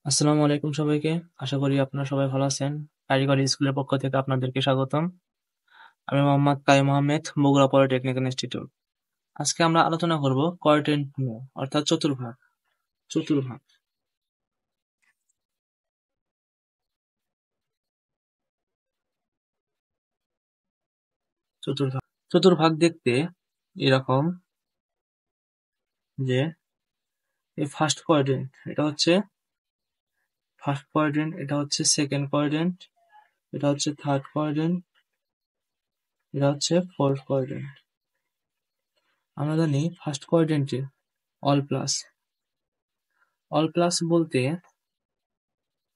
আসসালামু আলাইকুম সবাইকে। আশা করি আপনারা সবাই ভালো আছেন। কারিগরি স্কুলের পক্ষ থেকে আপনাদেরকে স্বাগতম। আমি মোহাম্মদ কাইম আহমেদ, বগুড়া পলিটেকনিক ইনস্টিটিউট। আজকে আমরা আলোচনা করব কোয়াড্রেন্ট নিয়ে, অর্থাৎ চতুর্ভাগ। চতুর্ভাগ চতুর্ভাগ চতুর্ভাগ দেখতে এরকম যে এই ফার্স্ট কোয়াড্রেন্ট এটা হচ্ছে ফার্স্ট কোয়াড্রেন্ট, এটা হচ্ছে সেকেন্ড কোয়াড্রেন্ট, এটা হচ্ছে থার্ড কোয়াড্রেন্ট, এটা হচ্ছে ফোর্থ কোয়াড্রেন্ট। আমরা জানি ফার্স্ট কোয়াড্রেন্টে অল প্লাস। অল প্লাস বলতে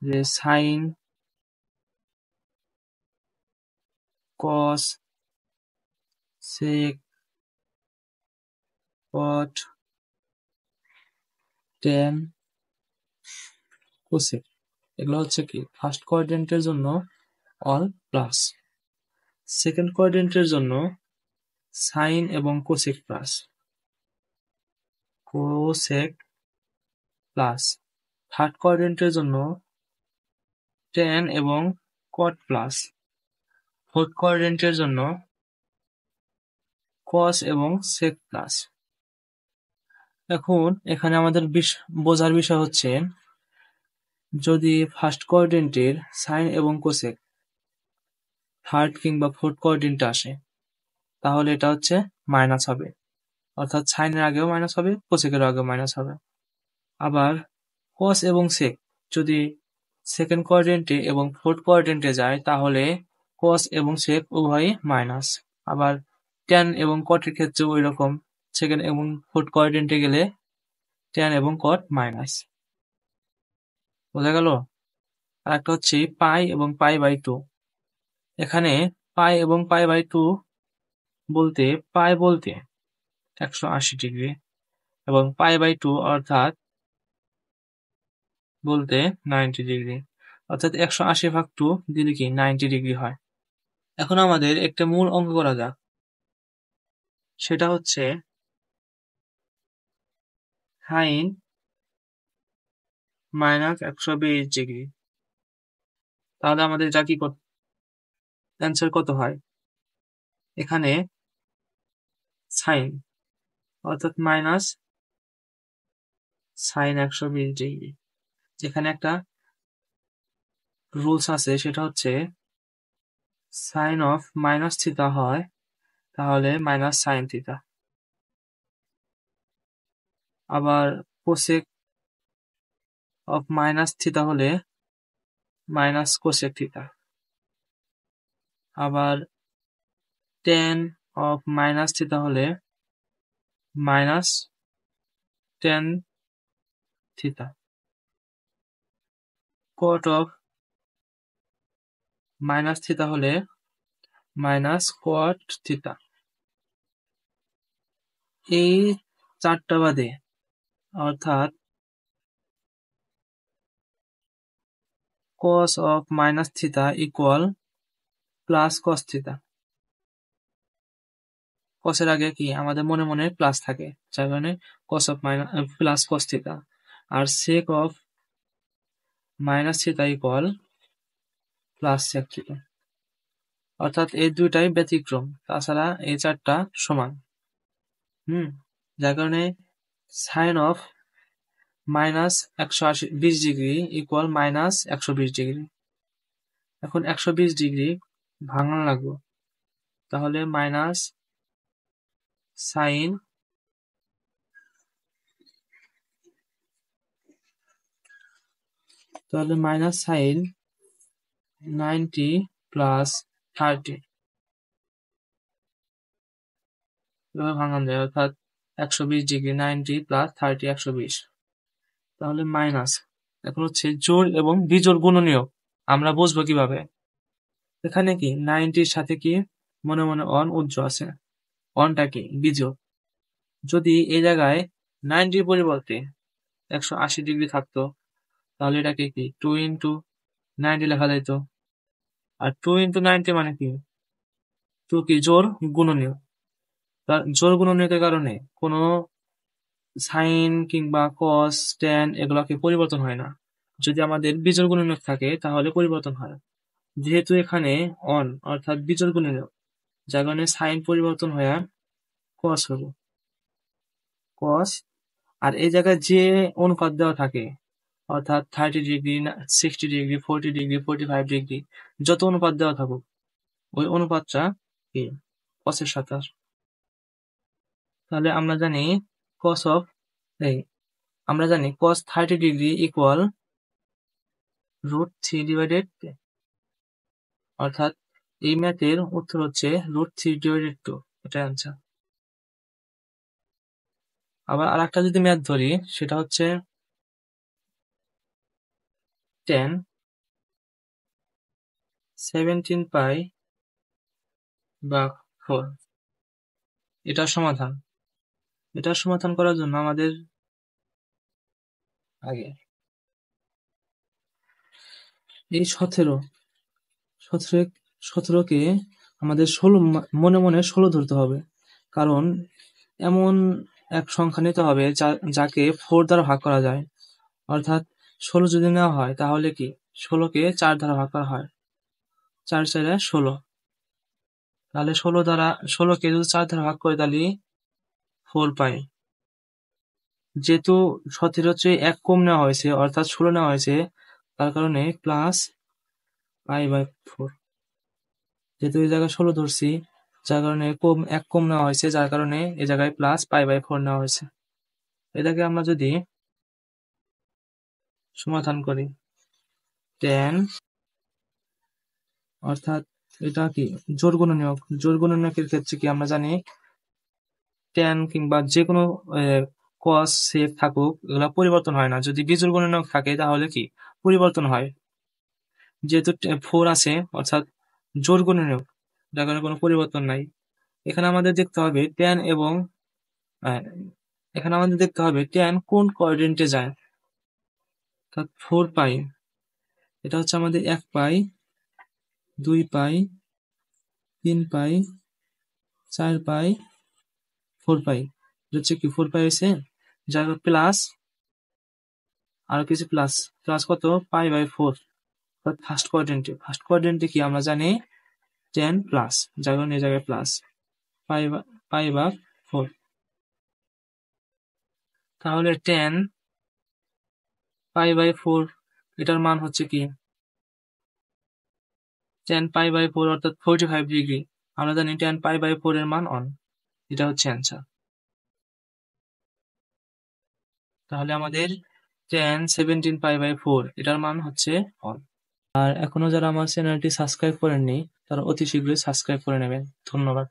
যে sine, cos, sec, cot, tan, cosec, এগুলো হচ্ছে কি ফার্স্ট কোয়াড্রেন্টের জন্য অল প্লাস। সেকেন্ড কোয়াড্রেন্টের জন্য সাইন এবং cosec plus, cosec plus. Third কোয়াড্রেন্টের জন্য ট্যান এবং কট প্লাস। ফোর্থ কোয়াড্রেন্টের জন্য কস এবং সেক প্লাস। এখন এখানে আমাদের বোঝার বিষয় হচ্ছে, যদি ফার্স্ট কোয়াড্রেন্টের সাইন এবং কোসেক থার্ড কিংবা ফোর্থ কোয়াড্রেন্টে আসে, তাহলে এটা হচ্ছে মাইনাস হবে, অর্থাৎ সাইনের আগেও মাইনাস হবে, কোসেকের আগেও মাইনাস হবে। আবার কস এবং সেক যদি সেকেন্ড কোয়াড্রেন্টে এবং ফোর্থ কোয়াড্রেন্টে যায়, তাহলে কস এবং সেক উভয়ই মাইনাস। আবার ট্যান এবং কটের ক্ষেত্রেও ওই রকম, সেকেন্ড এবং ফোর্থ কোয়াড্রেন্টে গেলে ট্যান এবং কট মাইনাস। বোঝা গেল? আর একটা হচ্ছে পাই এবং পাই বাই টু। এখানে পাই এবং পাই বাই টু বলতে, পাই বলতে 180 ডিগ্রি এবং পাই বাই টু অর্থাৎ বলতে 90 ডিগ্রি, অর্থাৎ 180/2 দিলে কি 90 ডিগ্রি হয়। এখন আমাদের একটা মূল অঙ্ক করা যাক, সেটা হচ্ছে সাইন -120 ডিগ্রি। তাহলে আমাদের এটা কি অ্যান্সার কত হয়? এখানে সাইন অর্থাৎ মাইনাস সাইন 120 ডিগ্রি। যেখানে একটা রুলস আছে, সেটা হচ্ছে সাইন অফ মাইনাস থিটা হয় তাহলে মাইনাস সাইন থিটা। আবার কোসেক অফ মাইনাস থিটা হলে মাইনাস কোসেক থিটা। আবার টেন অফ মাইনাস থিটা হলে minus tan theta. Cot of minus theta হলে মাইনাস কট থিটা। এই চারটা বাদে, অর্থাৎ cos of minus theta equal plus cos theta. কসের আগে কি আমাদের মনে মনে প্লাস থাকে, যার কারণে cos of minus plus cos theta. আর sec of minus theta equal plus sec theta. অর্থাৎ এই দুইটাই ব্যতিক্রম, তাছাড়া এই চারটা সমান। যার কারণে sine of minus 120 degree equal minus 120 degree. এখন 120 ডিগ্রি ভাঙানো লাগবে, তাহলে minus sine minus sine 90 plus 30 এভাবে ভাঙানো যায়, অর্থাৎ 120 ডিগ্রি 90 প্লাস 30 120, তাহলে মাইনাস। এখন হচ্ছে জোড় এবং বিজোড় গুণনীয়ক আমরা বুঝবো কিভাবে? এখানে কি 90-র সাথে কি মনে মনে অন উজ্জ আছে, অনটা কি বিজোড়। যদি এই জায়গায় 90-র পরিবর্তে 180 ডিগ্রি থাকতো, তাহলে এটাকে কি 2 ইন্টু 90 লেখা যাইতো। আর 2 ইন্টু 90 মানে কি 2 কি জোড় গুণনীয়ক। জোড় গুণনীয়কের কারণে কোনো সাইন কিংবা কস ট্যান এগুলো কি পরিবর্তন হয় না, যদি আমাদের বিজোড় গুণনীয়ক থাকে তাহলে পরিবর্তন হয়। যেহেতু এখানে অন অর্থাৎ বিজোড় গুণনীয়ক, যার কারণে সাইন পরিবর্তন হয়ে কস হলো কস। আর এই জায়গায় যে অনুপাত দেওয়া থাকে অর্থাৎ 30 ডিগ্রি, 60 ডিগ্রি, 40 ডিগ্রি, 45 ডিগ্রি, যত অনুপাত দেওয়া থাকুক ওই অনুপাতটা কি কসের সাথে আসে। তাহলে আমরা জানি কস অফ আমরা জানি cos 30 ডিগ্রি ইকুয়াল √3 অর্থাৎ এই ম্যাথের উত্তর হচ্ছে √3/2, এটাই আনসার। আবার আরেকটা যদি ম্যাথ ধরি সেটা হচ্ছে tan 17π/4, এটার সমাধান করার জন্য আমাদের আগে এই 17কে আমাদের 16 মনে মনে 16 ধরতে হবে, কারণ এমন এক সংখ্যা নিতে হবে যাকে 4 দ্বারা ভাগ করা যায়। অর্থাৎ 16 যদি নেওয়া হয় তাহলে কি 16কে 4 দ্বারা ভাগ করা হয়, 4 × 4 = 16। তাহলে 16কে যদি 4 দ্বারা ভাগ করে তাহলে 4 পাই। যেহেতু 17 চেয়ে 1 কম নেওয়া হয়েছে অর্থাৎ 16 নেওয়া হয়েছে, তার কারণে +π/4। যেহেতু এই জায়গায় 16 ধরছি, যার কারণে 1 কম নেওয়া হয়েছে, যার কারণে এই জায়গায় +π/4 নেওয়া হয়েছে। এটাকে আমরা যদি সমাধান করি, tan অর্থাৎ এটা কি জোড় গুণনীয়কের ক্ষেত্রে কি আমরা জানি tan কিংবা যে কোনো cos sec থাকুক এগুলা পরিবর্তন হয় না। যদি বিজোড় গুণনীয়ক থাকে তাহলে কি পরিবর্তন হয়। যেহেতু 4 আছে অর্থাৎ জোড় গুণনীয়ক, যার কারণে কোনো পরিবর্তন নাই। এখানে আমাদের দেখতে হবে tan কোন কোঅর্ডিনেটে যায়। অর্থাৎ 4 পাই, এটা হচ্ছে আমাদের 1 পাই, 2 পাই, 3 পাই, 4 পাই, 4 পাই। এটা হচ্ছে কি 4 পাই হয়েছে, যার প্লাস আর কিছু প্লাস কত π/4, অর্থাৎ ফার্স্ট কোয়াড্রেন্টে কি আমরা জানি tan প্লাস, যার কারণে এই জায়গায় প্লাস π/4। তাহলে tan π/4 এটার মান হচ্ছে কি tan π/4 অর্থাৎ 45 ডিগ্রি। আমরা জানি tan π/4 এর মান 1, এটা হচ্ছে অ্যান্সার। তাহলে আমাদের tan 17π/4 এটার মান হচ্ছে 1। আর এখনো যারা আমার চ্যানেলটি সাবস্ক্রাইব করেননি তারা অতি শীঘ্রই সাবস্ক্রাইব করে নেবেন। ধন্যবাদ।